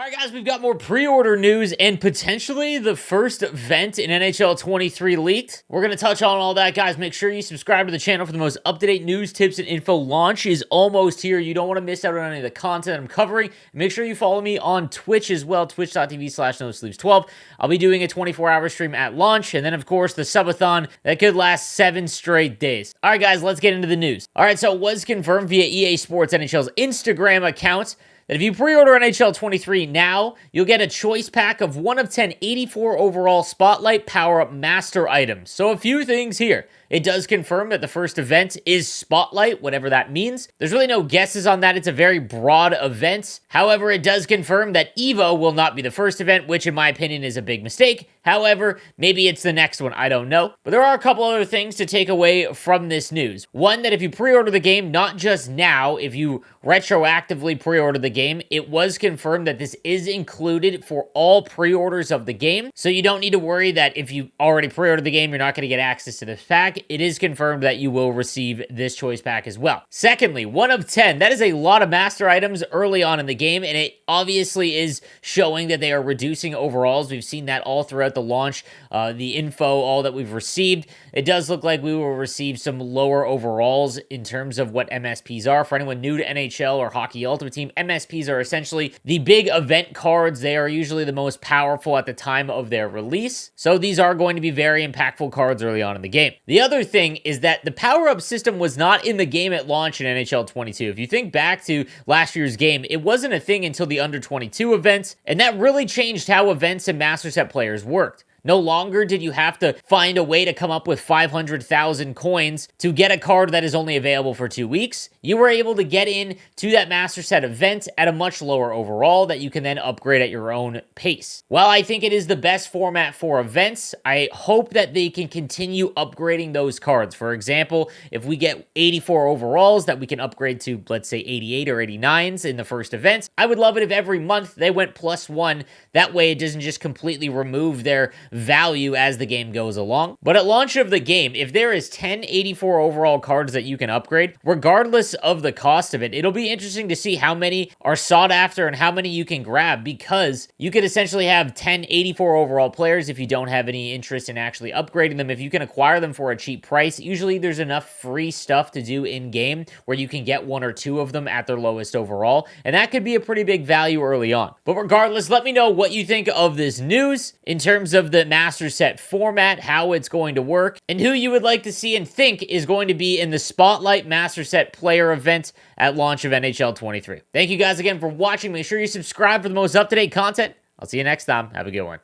All right, guys, we've got more pre-order news and potentially the first event in NHL 23 leaked. We're going to touch on all that, guys. Make sure you subscribe to the channel for the most up-to-date news, tips, and info. Launch is almost here. You don't want to miss out on any of the content I'm covering. Make sure you follow me on Twitch as well, twitch.tv/nosleeves12. I'll be doing a 24-hour stream at launch, and then, of course, the subathon that could last 7 straight days. All right, guys, let's get into the news. All right, so it was confirmed via EA Sports NHL's Instagram account that if you pre-order NHL 23 now, you'll get a choice pack of 1 of 10 84 overall Spotlight Power-Up Master items. So a few things here. It does confirm that the first event is Spotlight, whatever that means. There's really no guesses on that. It's a very broad event. However, it does confirm that EVO will not be the first event, which in my opinion is a big mistake. However, maybe it's the next one. I don't know. But there are a couple other things to take away from this news. One, that if you pre-order the game, not just now, if you retroactively pre-order the game, it was confirmed that this is included for all pre-orders of the game. So you don't need to worry that if you already pre-ordered the game, you're not going to get access to this pack. It is confirmed that you will receive this choice pack as well. Secondly, 1 of 10. That is a lot of master items early on in the game, and it obviously is showing that they are reducing overalls. We've seen that all throughout the launch, the info, all that we've received. It does look like we will receive some lower overalls in terms of what MSPs are. For anyone new to NHL or Hockey Ultimate Team, MSPs are essentially the big event cards. They are usually the most powerful at the time of their release. So these are going to be very impactful cards early on in the game. The other thing is that the power-up system was not in the game at launch in NHL 22. If you think back to last year's game, it wasn't a thing until the Under 22 events, and that really changed how events and Master Set players worked. No longer did you have to find a way to come up with 500,000 coins to get a card that is only available for 2 weeks. You were able to get in to that Master Set event at a much lower overall that you can then upgrade at your own pace. While I think it is the best format for events, I hope that they can continue upgrading those cards. For example, if we get 84 overalls that we can upgrade to, let's say, 88 or 89s in the first event, I would love it if every month they went +1. That way it doesn't just completely remove their value as the game goes along. But at launch of the game, if there is 10 84 overall cards that you can upgrade, regardless of the cost of it, it'll be interesting to see how many are sought after and how many you can grab, because you could essentially have 10 84 overall players if you don't have any interest in actually upgrading them. If you can acquire them for a cheap price, usually there's enough free stuff to do in-game where you can get 1 or 2 of them at their lowest overall, and that could be a pretty big value early on. But regardless, let me know what you think of this news in terms of the Master Set format, how it's going to work, and who you would like to see and think is going to be in the Spotlight Master Set player event at launch of NHL 23. Thank you guys again for watching. Make sure you subscribe for the most up-to-date content. I'll see you next time. Have a good one.